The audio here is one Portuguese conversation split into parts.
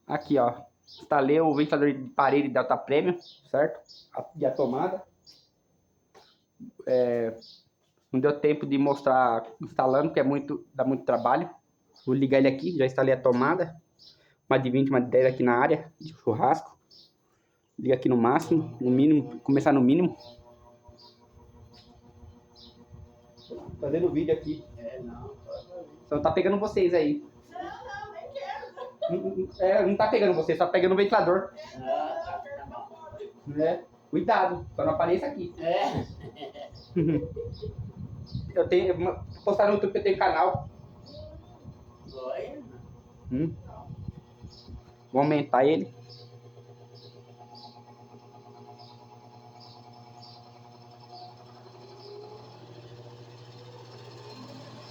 Aqui, ó. Instalei o ventilador de parede Delta Premium, certo? E a tomada. Não deu tempo de mostrar instalando, porque dá muito trabalho. Vou ligar ele aqui, já instalei a tomada. Uma de 20, uma de 10 aqui na área de churrasco. Liga aqui no máximo, no mínimo, começar no mínimo. Fazendo vídeo aqui. Só não tá pegando vocês aí. Não, nem quero. Não tá pegando vocês, só pegando o ventilador. Cuidado, só não apareça aqui. Eu tenho. Postar no YouTube que eu tenho canal. Vou aumentar ele.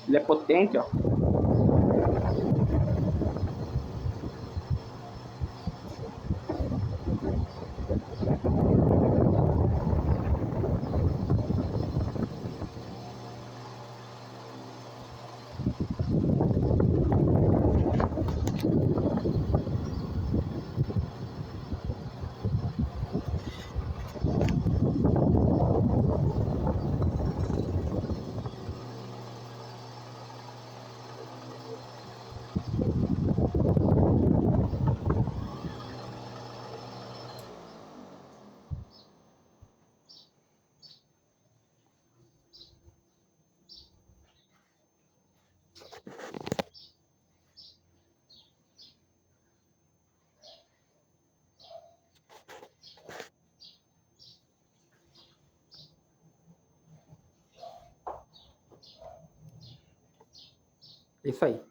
Ele é potente, ó. Isso aí.